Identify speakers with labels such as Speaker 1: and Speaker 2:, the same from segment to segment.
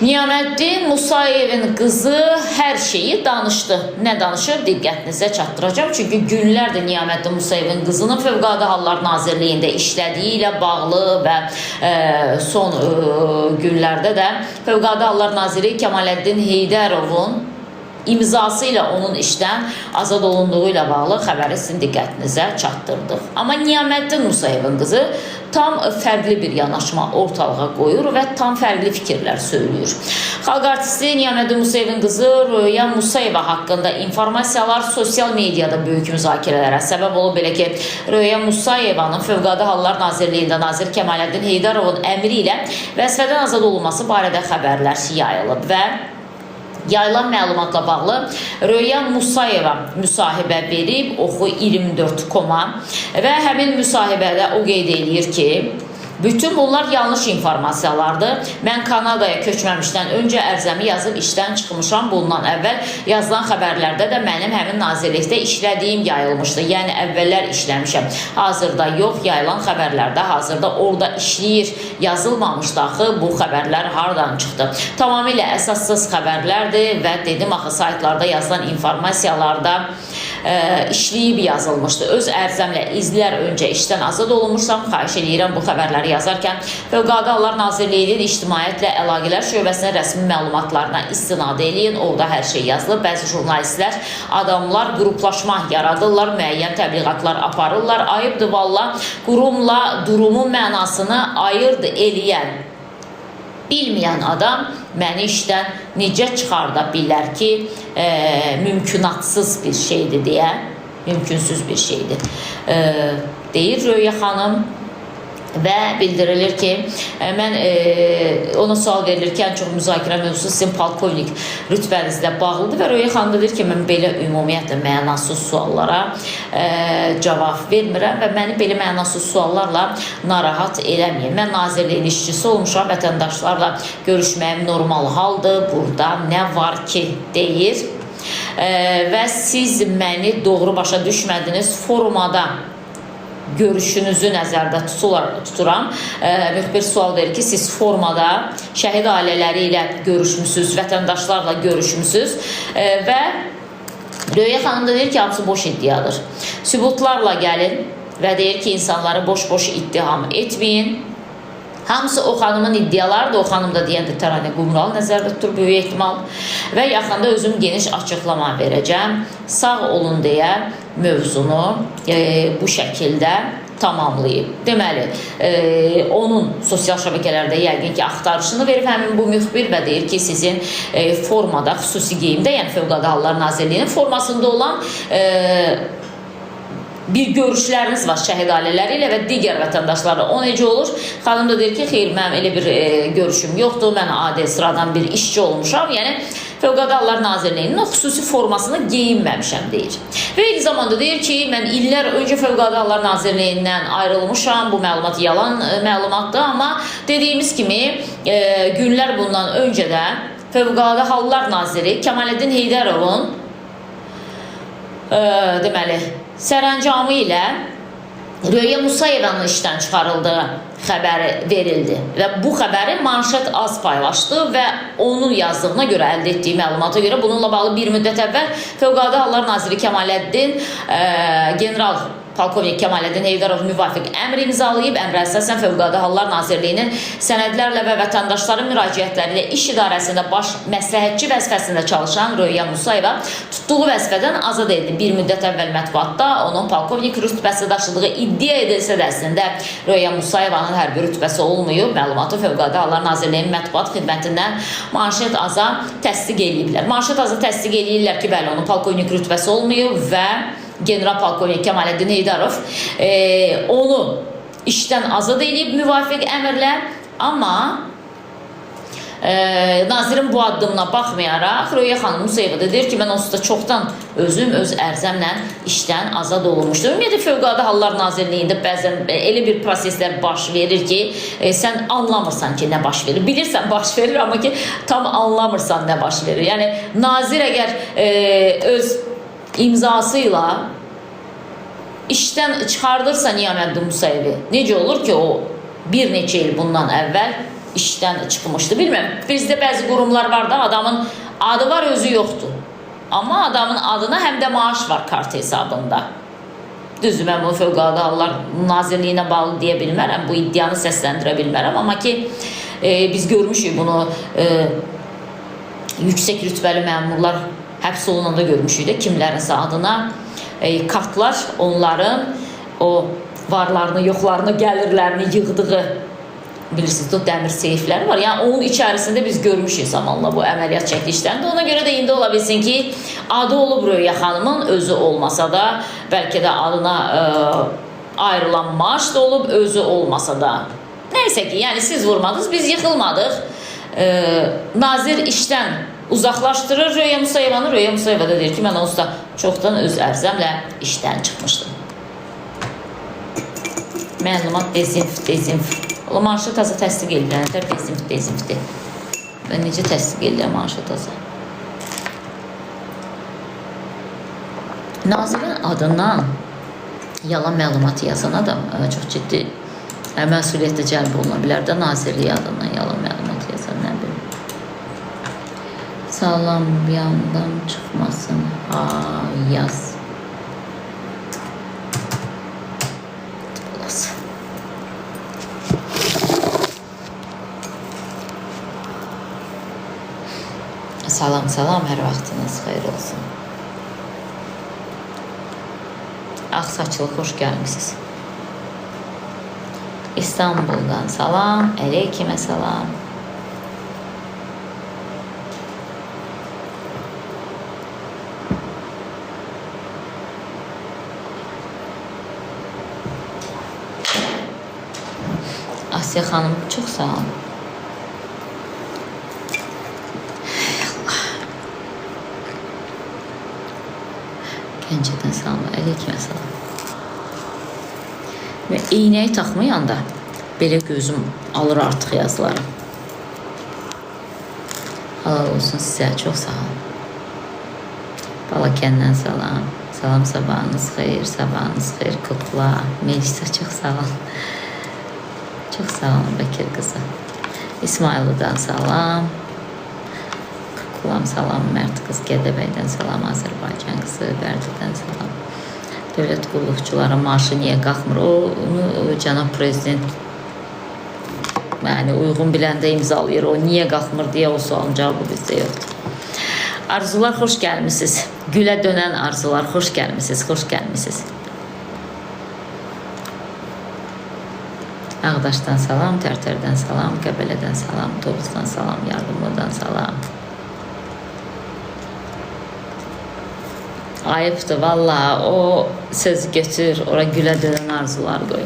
Speaker 1: Niyaməddin Musayevin qızı hər şeyi danışdı. Nə danışır? Diqqətinizə çatdıracağım. Çünki günlərdir Niyaməddin Musayevin qızının Fövqəladə Hallar Nazirliyində işlədiyi ilə bağlı və son günlərdə də Fövqəladə Hallar Naziri Kemaləddin Heydərovun imzası ilə onun işdən azad olunduğu ilə bağlı xəbəri sizin diqqətinizə çatdırdıq. Amma Niyaməddin Musayevin qızı tam fərqli bir yanaşma ortalığa qoyur və tam fərqli fikirlər söylüyor. Xalq artisti Niyaməddin Musayevin qızı Röya Musayeva haqqında informasiyalar sosial mediada böyük müzakirələrə səbəb olub. Belə ki, Röya Musayevanın Fövqəladə Hallar Nazirliyində nazir Kemaləddin Heydarovun əmri ilə vəzifədən azad olunması barədə xəbərlər yayılıb və yayılan məlumatla bağlı Röya Musayeva müsahibə verib Oxu 24.com-a və həmin müsahibədə o qeyd edir ki, bütün bunlar yanlış informasiyalardır. Mən Kanadaya köçməmişdən öncə ərzəmi yazıb işdən çıxmışam. Bundan əvvəl yazılan xəbərlərdə də mənim həmin nazirlikdə işlədiyim yayılmışdı. Yəni əvvəllər işləmişəm. Hazırda yox, yayılan xəbərlərdə hazırda orada işləyir. Yazılmamışdı axı bu xəbərlər hardan çıxdı? Tamamilə əsassız xəbərlərdir və dedim axı saytlarda yazılan informasiyalarda işləyib yazılmışdı. Öz ərzəmlə izlər öncə işdən azad olunmuşsam, xahiş edirəm bu xəbərləri yazarkən Fövqəladə Hallar Nazirliyinin İctimaiyyətlə Əlaqələr Şöbəsinin rəsmi məlumatlarına istinad eləyin. Orada hər şey yazılıb. Bəzi jurnalistlər, adamlar qruplaşma yaradırlar, müəyyən təbliğatlar aparırlar. Ayıbdır valla, qurumla durumun mənasını ayırd eləyən, bilməyən adam məni işdən necə çıxarda bilər ki, mümkünatsız bir şeydir deyə, mümkünsüz bir şeydir deyir Röya xanım. Və bildirilir ki, mən ona sual verilir ki, ən çox müzakirə mövzusu sizin polkovnik rütbənizlə bağlıdır və Röya xanım da deyir ki, mən belə ümumiyyətlə mənasız suallara cavab vermirəm və məni belə mənasız suallarla narahat eləməyin. Mən nazirliyin işçisi olmuşam, vətəndaşlarla görüşməyim normal haldır, burada nə var ki, deyir və siz məni doğru başa düşmədiniz forumada görüşünüzü nəzərdə tuturam. Müxbir sual verir ki, siz formada şəhid ailələri ilə görüşmüsünüz, vətəndaşlarla görüşmüsünüz və Röya xanım da deyir ki, hamısı boş iddiadır. Sübutlarla gəlin və deyir ki, insanları boş-boş ittiham etməyin. Hamısı o xanımın iddialarıdır. O xanım da deyəndə Təranə Qumral nəzərdə tutur böyük ehtimal. Və yaxında özüm geniş açıqlama verəcəm. Sağ olun deyə mövzunu bu şəkildə tamamlayıb. Deməli, onun sosial şəbəkələrdə yəqin ki, axtarışını verib həmin bu müxbir və deyir ki, sizin formada, xüsusi geyimdə, yəni Fövqəladə Hallar Nazirliyinin formasında olan bir görüşləriniz var şəhid ailələri ilə və digər vətəndaşlarla. O necə olur? Xanım da deyir ki, xeyr, mənim elə bir görüşüm yoxdur, mən adi sıradan bir işçi olmuşam. Yəni, Fövqəladə Hallar Nazirliyinin o xüsusi formasını geyinməmişəm, deyir. Və eyni zamanda deyir ki, mən illər öncə Fövqəladə Hallar Nazirliyindən ayrılmışam, bu məlumat yalan məlumatdır, amma dediyimiz kimi, günlər bundan öncə də Fövqəladə Hallar Naziri Kemaləddin Heydərovun deməli, sərəncamı ilə Röya Musayevanın işdən çıxarıldığı xəbəri verildi və bu xəbəri Manşet az paylaşdı və onun yazdığına görə, əldə etdiyi məlumata görə bununla bağlı bir müddət əvvəl Fövqəladə Hallar Naziri Kemaləddin general polkovnik Kemaləddin Heydarov müvafiq əmr imzalayıb. Əmrə əsasən Fövqəladə Hallar Nazirliyinin sənədlərlə və vətəndaşların müraciətləri ilə iş idarəsində baş məsləhətçi vəzifəsində çalışan Röya Musayeva tutduğu vəzifədən azad edildi. Bir müddət əvvəl mətbuatda onun polkovnik rütbəsi daşıdığı iddia edilsə də əslində Röya Musayevanın hərbi rütbəsi olmayıb. Məlumatı Fövqəladə Hallar Nazirliyinin mətbuat xidmətindən Manşet Aza təsdiq ediblər. Manşet Aza təsdiq edirlər ki, bəli, onun polkovnik rütbəsi olmayıb və general polkovnik Kemaləddin Heydarov onu işdən azad edib müvafiq əmrlə, amma nazirin bu addımına baxmayaraq Röya xanım Musayeva da deyir ki, mən onsuz da çoxdan özüm öz ərzəmlə işdən azad olunmuşdur. Ümumiyyətlə Fövqəladə Hallar Nazirliyində bəzən elə bir proseslər baş verir ki, sən anlamırsan ki, nə baş verir. Bilirsən baş verir, amma ki, tam anlamırsan nə baş verir. Yəni, nazir əgər öz imzasıyla işdən çıxardırsa Niyaməddin Musayevi, necə olur ki, o bir neçə il bundan əvvəl işdən çıxmışdı. Bilmirəm, bizdə bəzi qurumlar var da, adamın adı var, özü yoxdur. Amma adamın adına həm də maaş var kart hesabında. Düzdür, mən bunu Fövqəladə Hallar Nazirliyinə bağlı deyə bilmərəm, bu iddianı səsləndirə bilmərəm. Amma ki, biz görmüşük bunu, yüksək rütbəli məmurlar həbs olunanda görmüşük də kimlərinsə adına kartlar onların o varlarını, yoxlarını, gəlirlərini yığdığı, bilirsiniz, o dəmir seyfləri var. Yəni, onun içərisində biz görmüşük zamanla bu əməliyyat çəkilişlərində. Ona görə də indi ola bilsin ki, adı olub Röya xanımın, özü olmasa da, bəlkə də adına ayrılan maaş da olub, özü olmasa da. Nəysə ki, yəni siz vurmadınız, biz yıxılmadıq. Nazir işdən uzaqlaşdırır Röya Musayevanı. Röya Musayeva da deyir ki, mən onsuz da çoxdan öz ərzəmlə işdən çıxmışdım. Məlumat dezinf. O maaşı taza təsdiq edilənlər dezinfdir. Və necə təsdiq edilən maaşı taza? Nazirin adından yalan məlumatı yazan adam çox ciddi məsuliyyətə cəlb oluna bilər də, nazirliyi adından yalan məlumat yazan, nə bilim. Salam yandan çıxmasın, yaz. Salam, hər vaxtınız xeyir olsun. Ağsaçlı, xoş gəlmişsiniz. İstanbuldan salam, əleykümə salam. Asiya xanım, çox sağ olun. Gəncədən salam, əleykümə salam. Və eynəyi taxmayanda belə gözüm alır artıq yazıları. Halal olsun sizə, çox sağ olun. Balakəndən salam. Salam, sabahınız xeyir, kukla. Melisa, çox sağ olun. Çox sağ olun, Bəkir qızı. İsmailıdan salam. Salam, Mərd qız, Gədəbəydən salam, Azərbaycan qızı, Bərdədən salam. Dövlət qulluqçuların marşı niyə qalxmır? O cənab prezident uyğun biləndə imzalayır. O niyə qalxmır deyə o sualın cavabı bizdə yoxdur. Arzular, xoş gəlmişsiniz. Gülə dönən arzular, xoş gəlmişsiniz. Ağdaşdan salam, Tərtərdən salam, Qəbələdən salam, Tovuzdan salam, Yardımlıdan salam. Ayıbdır, valla o sözü götür, ora gülə dönən arzular qoy.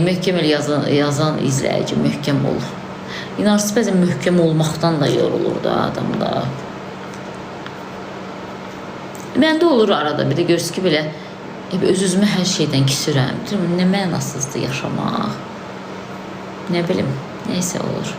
Speaker 1: Möhkəm el yazan izləyici möhkəm ol. İnarsız bəzən möhkəm olmaqdan da yorulur da adamda. Məndə olur arada, bir də görürsün ki, belə öz-özümə hər şeydən küsürəm. Nə mənasızdır yaşamaq. Nə bilim, neysə olur.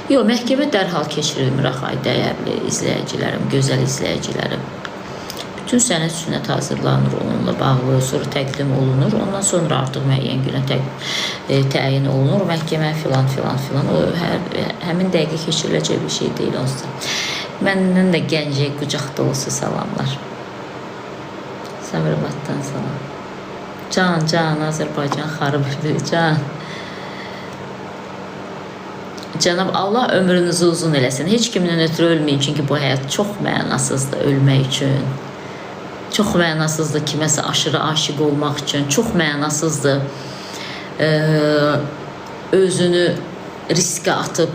Speaker 1: Yox, məhkəmə dərhal keçirilmir, axay, dəyərli izləyicilərim, gözəl izləyicilərim. Bütün sənəd sünnət hazırlanır, onunla bağlı, sonra təqdim olunur, ondan sonra artıq müəyyən günə təyin olunur, məhkəmə filan. O, həmin dəqiqə keçiriləcək bir şey deyil olsa. Məndən də Gəncəyə qucaq dolusu salamlar. Sabirabaddan salam. Can, Azərbaycan xarıbıdır, can. Cənab Allah ömrünüzü uzun eləsin. Heç kimdən ötürü ölməyin, çünki bu həyat çox mənasızdır ölmək üçün. Çox mənasızdır kiməsə aşırı aşiq olmaq üçün. Çox mənasızdır özünü riskə atıb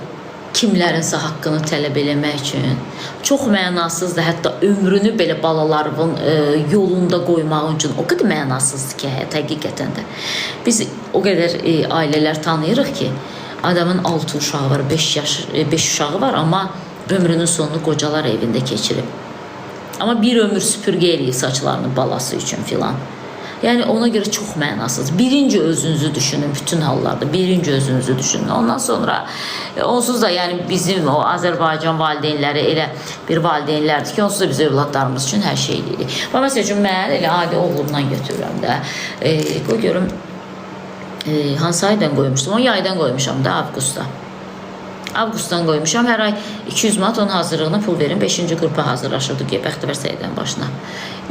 Speaker 1: kimlərinsə haqqını tələb eləmək üçün. Çox mənasızdır hətta ömrünü belə balalarının yolunda qoymaq üçün. O qədər mənasızdır ki, həyat həqiqətən də. Biz o qədər ailələr tanıyırıq ki, adamın 6 uşağı var, 5 uşağı var, amma ömrünün sonunu qocalar evində keçirib. Amma bir ömür süpürgə eləyib saçlarını balası üçün filan. Yəni ona görə çox mənasız. Birinci özünüzü düşünün bütün hallarda. Birinci özünüzü düşünün. Ondan sonra onsuz da yəni bizim o Azərbaycan valideynləri elə bir valideynlərdir ki, onsuz da biz övladlarımız üçün hər şey deyirik. Və məsəl üçün mən elə adi oğlumdan götürürəm də. Qoy görüm hansı aydan qoymuşdum? O yaydan qoymuşam da avqustda. Avqustdan qoymuşam. Hər ay 200 manat onun hazırlığına pul verin. 5-ci qrupa hazırlaşırdıq Bəxtəvər Səyidənin başına.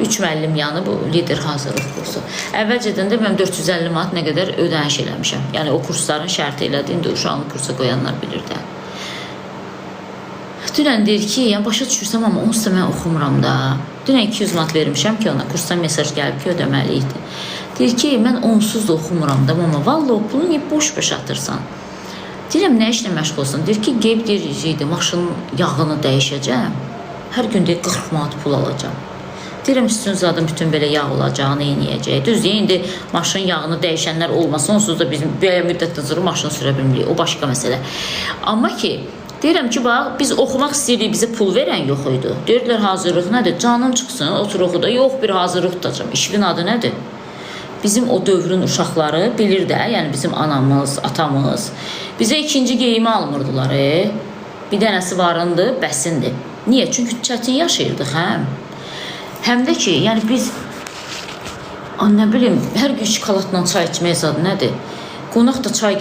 Speaker 1: 3 müəllim yanı bu lider hazırlıq kursu. Əvvəlcədən də mən 450 manat nə qədər ödəniş eləmişəm. Yəni o kursların şərti elədi. İndi uşağını kursa qoyanlar bilir də. Dünən deyir ki, yəni başa düşürsəm, amma onsuz da mən oxumuram da. Dünən 200 manat vermişəm ki, ona kursdan mesaj gəlib ki, ödəməliydi. Deyir ki, mən onsuz da oxumuram da, amma vallahi o pulu niyə boş-boş atırsan? Deyirəm, nə işlə məşğulsun? Deyir ki, qeyb deyir, maşının yağını dəyişəcəm. Hər gün deyir, 40 manat pul alacam. Deyirəm, üstün zadım bütün belə yağ olacağını yeniyəcək. Düz deyir, indi maşın yağını dəyişənlər olmasın, onsuz da bizim belə müddətdən sonra maşını sürə bilmirik. O başqa məsələ. Amma ki, deyirəm ki, bax, biz oxumaq istəyirik, bizə pul verən yox idi. Deyirdilər, hazırlıq nədir? Canım çıxsın, otur oxuda. Yox, bir hazırlıq tutacam. İşin adı nədir? Bizim o dövrün uşaqları bilir də, yəni bizim anamız, atamız bizə ikinci geyimi almırdılar. Bir dənəsi varındı, bəsindir. Niyə? Çünki çətin yaşayırdıq, həm də ki, yəni biz nə bilim, hər gün şokoladla çay içmək zadı nədir? Qonaq da çay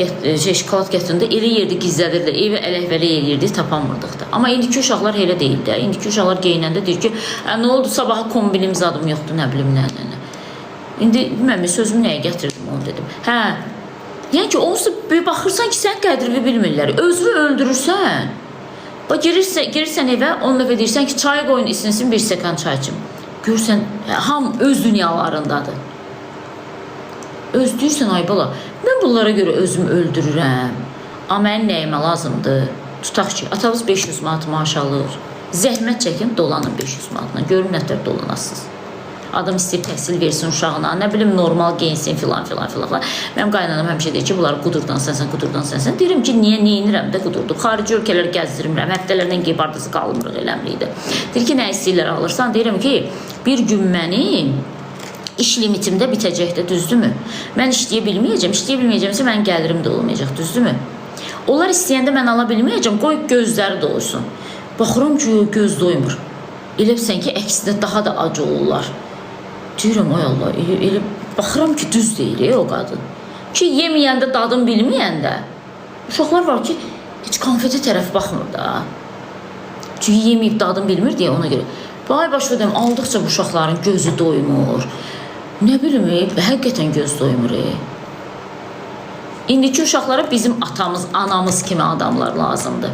Speaker 1: şokolad gətirində elə yerdə gizlədirlər, evi ələk-vələk eləyirdik, tapamırdıq da. Amma indiki uşaqlar elə deyil də. İndiki uşaqlar geyinəndə deyir ki, nə oldu, sabaha kombinim zadım yoxdur, nə bilim, nə. İndi bilməm, sözümü nəyə gətirdim, onu dedim. Yəni ki, onsuz bir baxırsan ki, sən qədrini bilmirlər. Özünü öldürürsən. Bax, girirsən evə, onunla deyirsən ki, çay qoyun, isinsin, bir stəkan çay içim. Görürsən, ham öz dünyalarındadır. Öz deyirsən, ay bala, mən bunlara görə özümü öldürürəm. Amma mənim nəyimə lazımdır? Tutaq ki, atanız 500 manat maaş alır. Zəhmət çəkin, dolanın 500 manatla. Görün nətər dolanasınız. Adam istəyib təhsil versin uşağına, nə bilim, normal geyinsin filan. Mənim qaynanam həmişə deyir ki, bunları qudurdan sənsən. Deyirəm ki, niyə, neyinirəm də qudurduq. Xarici ölkələri gəzdirirəm, həftələrdən qeyb ardası qalmırıq eləmlikdə. Deyir ki, nə istəyirlər alırsan? Deyirəm ki, bir gün mənim iş limitimdə bitəcəkdə, düzdürmü? Mən işləyə bilməyəcəmsə mənim gəlirim də olmayacaq, düzdürmü? Onlar istəyəndə mən ala bilməyəcəm, qoy gözləri doysun. Baxıram ki, göz doymur. Elə bilsən ki, əksinə daha da acı olurlar. Deyirəm, ay Allah, elə baxıram ki, düz deyil o qadın. Ki, yeməyəndə, dadın bilməyəndə. Uşaqlar var ki, heç konfeti tərəf baxmır da. Çünki yeməyib, dadın bilmir deyə ona görə. Ay başa deyəm, aldıqca bu uşaqların gözü doymur. Nə bilim, həqiqətən göz doymur. İndiki uşaqlara bizim atamız, anamız kimi adamlar lazımdır.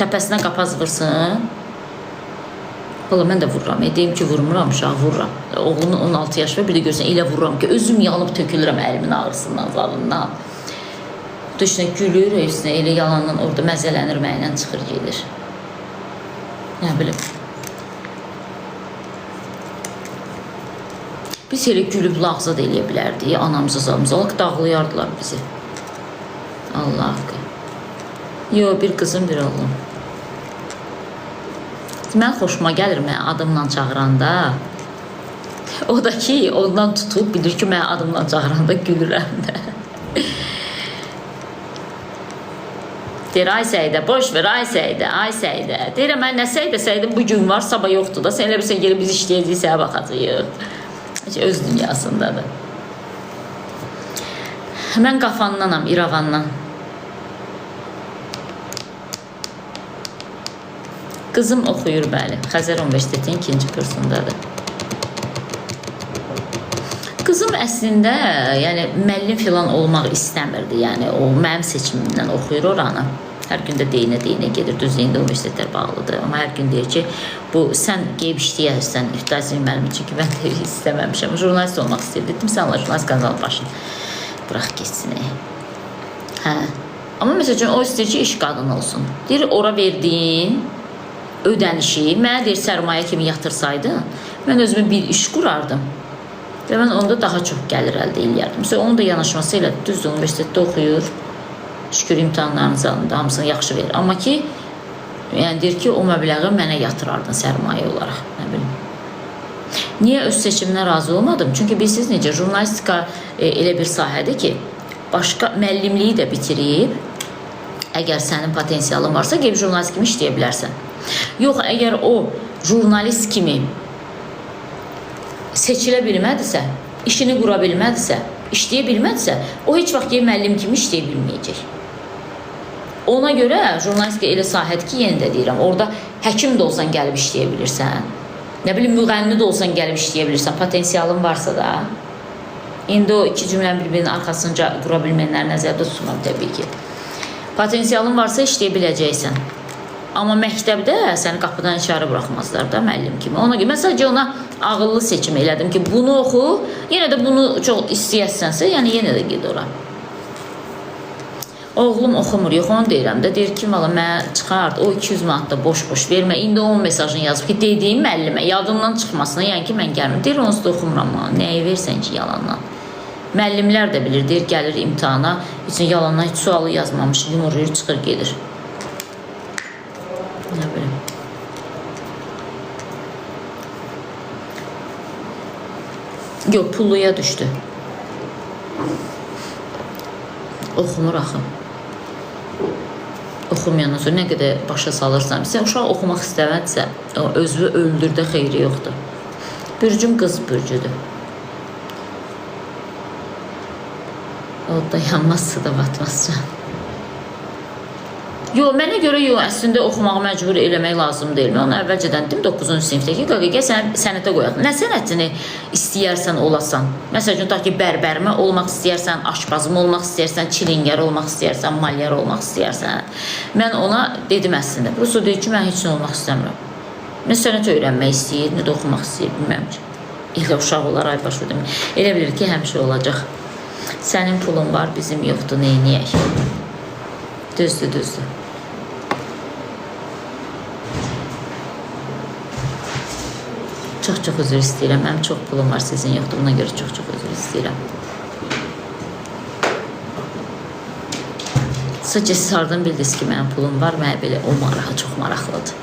Speaker 1: Təpəsinə qapaz vırsın. Valla mən də vururam. Deyim ki, vurmuram, uşaq vururam. Oğlunun 16 yaş var, bir də görsən, elə vururam ki, özüm yanıb tökülürəm əlimin ağrısından, zalından. Döşünə gülür, üstünə elə yalandan orada məzələnir, mənlə çıxır, gelir. Nə bilim. Biz elə gülüb lağzad eləyə bilərdik, anamıza, zalımıza. Dağlayardılar bizi. Allah haqqı. Yox, bir qızım, bir oğlum. Mən xoşuma gəlir mən adımla çağıranda. O da ki, ondan tutub bilir ki, mən adımla çağıranda gülürəm də. Deyir, ay Səidə, boş ver, ay Səidə. Deyirəm, mən nə Səidə, bu gün var, sabah yoxdur da. Sən elə bilsən, gəlib biz işləyəcəyik, sənə baxacaq. Öz dünyasındadır. Mən Qafandanam, İrəvandan. Qızım oxuyur, bəli. Xəzər Universitetinin 2-ci kursundadır. Qızım əslində, yəni müəllim filan olmaq istəmirdi. Yəni o mənim seçimimdən oxuyur oranı. Hər gün də deyinə gedir. Düzlüyündə universitetlər bağlıdır. Amma hər gün deyir ki, bu sən qeyb işləyərsən, iftizami müəllimi, çünki mən də istəməmişəm. Jurnalist olmaq istəyir. Dedim, sən Allah jurnalist qazanıb başını. Bırax geçsin. Amma məsəl üçün o istəyir ki, iş qadın olsun. Deyir, ora verdiyin ödənişi, mənə deyir, sərmayə kimi yatırsaydı, mən özümə bir iş qurardım və mən onda daha çox gəlir əldə eləyərdim. Mesela onun da yanaşması ilə düzdür, universitetdə oxuyur, şükür imtahanlarınızı alında, hamısını yaxşı verir. Amma ki, yəni deyir ki, o məbləği mənə yatırardın sərmayə olaraq, nə bilim. Niyə öz seçimimdən razı olmadım? Çünki bilirsiniz necə, jurnalistika elə bir sahədir ki, başqa müəllimliyi də bitirib, əgər sənin potensialın varsa, gəlib jurnalist kimi işləyə bilərsən. Yox, əgər o jurnalist kimi seçilə bilmədisə, işini qura bilmədisə, işləyə bilmədisə, o heç vaxt müəllim kimi işləyə bilməyəcək. Ona görə jurnalistika elə sahədir ki, yenə də deyirəm, orada həkim də olsan gəlib işləyə bilirsən, nə bilim, müğənni də olsan gəlib işləyə bilirsən, potensialın varsa da. İndi o iki cümlənin bir-birinin arxasınca qura bilməyənləri nəzərdə tutmam təbii ki. Potensialın varsa işləyə biləcəksən. Amma məktəbdə səni qapıdan içəri buraxmazlar da müəllim kimi. Ona görə mən sadəcə ona ağıllı seçim elədim ki, bunu oxu, yenə də bunu çox istəyərsənsə, yəni yenə də ged ora. Oğlum oxumur, yox onu deyirəm də, deyir ki, valla mən çıxart, o 200 manat da boş-boş vermə. İndi onun mesajını yazıb ki, dediyim müəllimə, yadımdan çıxmasına, yəni ki, mən gəlməm. Deyir, onsuz da oxumuram, nəyi versən ki, yalandan. Müəllimlər də bilir, deyir, gəlir imtihana, üçün yalandan heç sualı yazmamış, yumuruyur, çıxır, gedir. Nə bilim. Yox, pulluya düşdü. Oxumur axı. Oxumayandan sonra nə qədər başa salırsan. Sən uşaq oxumaq istəmədsə, özünü öldürdə xeyri yoxdur. Bürcüm qız bürcüdür. Odda yanmaz, suda batmaz can. Yox, mənə görə yox, əslində oxumağı məcbur eləmək lazım deyil. Mən onu əvvəlcədən dedim 9-cu sinifdəki qaqiqə sənətə qoyaq. Nə sənətini istəyərsən olasan? Məsələn, tutaq ki, bərbərmə olmaq istəyərsən, aşpazmı olmaq istəyərsən, çilingər olmaq istəyərsən, malyer olmaq istəyərsən. Mən ona dedim əslində. Prosto deyir ki, mən heç nə olmaq istəmirəm. Mən sənət öyrənmək istəyir, nə də oxumaq istəyir, bilməm ki. Elə uşaq olar, ay başı demək. Elə bilir ki, həmişə olacaq. Sənin pulun var, bizim yoxdur, neyniyək? Düzdür, düzdür. Çox-çox üzr istəyirəm. Mənim çox pulum var, sizin yoxdur. Buna görə çox-çox üzr istəyirəm. Sadəcə siz hardan bildiniz ki, mənim pulum var? Mənə belə o marağı çox maraqlıdır.